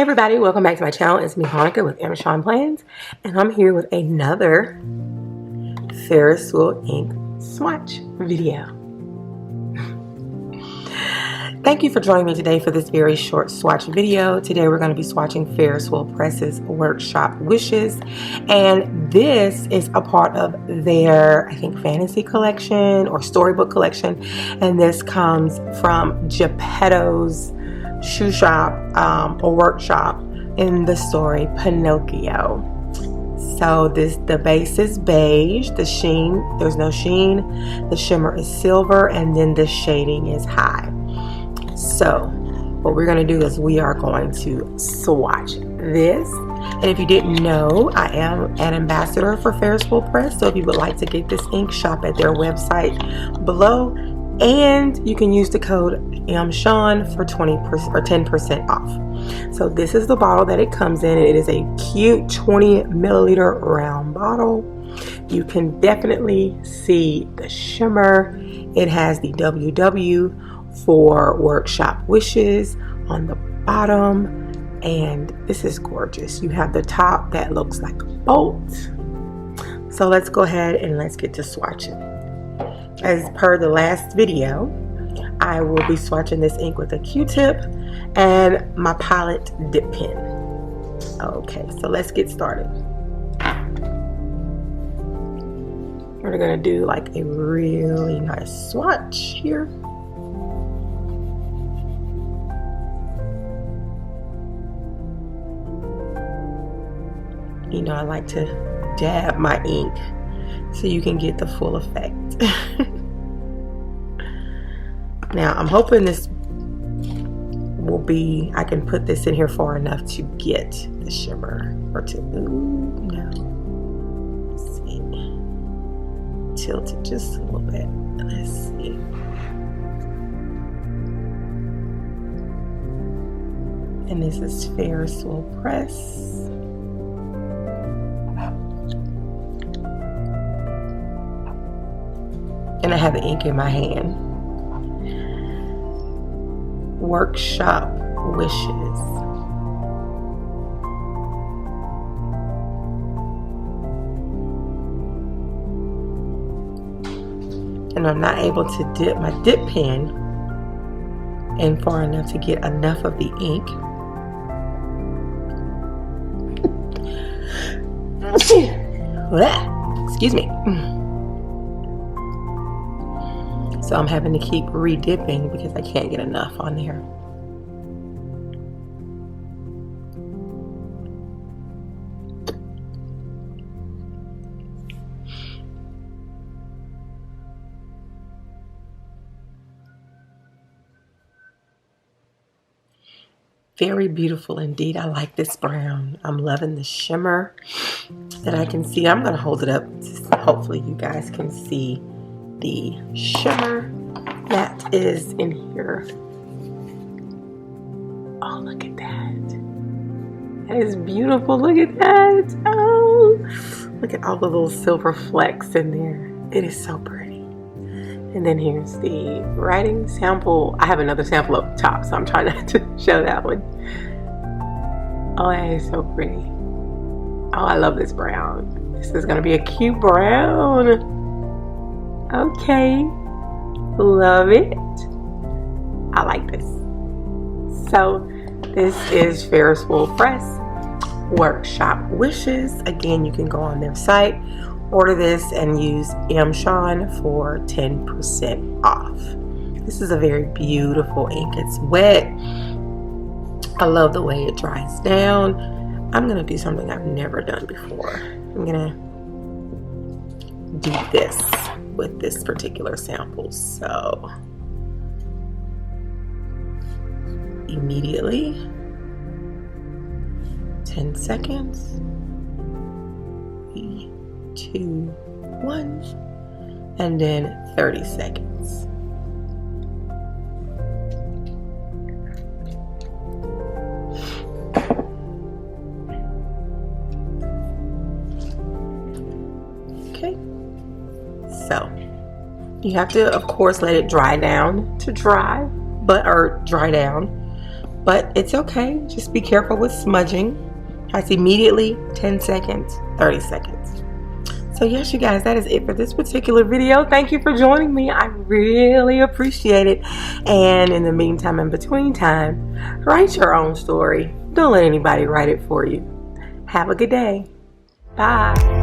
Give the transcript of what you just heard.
everybody, welcome back to my channel. It's me, Hanukkah, with MShaunPlans, and I'm here with another Ferris wheel ink swatch video. Thank you for joining me today for this very short swatch video. Today we're going to be swatching Ferris Wheel Press's Workshop Wishes, and this is a part of their, I think, fantasy collection or storybook collection, and this comes from Geppetto's shoe shop or workshop in the story Pinocchio. So the base is beige, the sheen, there's no sheen, the shimmer is silver, and then the shading is high. So what we're going to do is we are going to swatch this. And if you didn't know, I am an ambassador for Ferris Wheel Press, so if you would like to get this ink, shop at their website below. And you can use the code MShaun for 20% or 10% off. So this is the bottle that it comes in. It is a cute 20 milliliter round bottle. You can definitely see the shimmer. It has the WW for Workshop Wishes on the bottom. And this is gorgeous. You have the top that looks like a bolt. So let's go ahead and let's get to swatching. As per the last video, I will be swatching this ink with a Q-tip and my palette dip pen. Okay, so let's get started. We're gonna do like a really nice swatch here. You know, I like to dab my ink so you can get the full effect. Now I'm hoping this will be, I can put this in here far enough to get the shimmer, or to, ooh, no, let's see, tilt it just a little bit, let's see. And this is Ferris Wheel Press. And I have the ink in my hand. Workshop Wishes. And I'm not able to dip my dip pen in far enough to get enough of the ink. Excuse me. So I'm having to keep re-dipping because I can't get enough on there. Very beautiful indeed. I like this brown. I'm loving the shimmer that I can see. I'm going to hold it up so hopefully you guys can see the shimmer that is in here. Oh, look at that. That is beautiful. Look at that. Oh, look at all the little silver flecks in there. It is so pretty. And then here's the writing sample. I have another sample up top, so I'm trying not to show that one. Oh, that is so pretty. Oh, I love this brown. This is going to be a cute brown. Okay, love it. I like this. So this is Ferris Wheel Press Workshop Wishes. Again, you can go on their site, order this, and use MShaun for 10% off. This is a very beautiful ink. It's wet. I love the way it dries down. I'm gonna do something I've never done before. I'm gonna do this with this particular sample. So immediately 10 seconds, 3, 2, 1, and then 30 seconds. Okay, so you have to, of course, let it dry down to dry, or dry down. but it's okay. Just be careful with smudging. That's immediately 10 seconds, 30 seconds. So yes, you guys, that is it for this particular video. Thank you for joining me. I really appreciate it. And in the meantime, in between time, write your own story. Don't let anybody write it for you. Have a good day. Bye.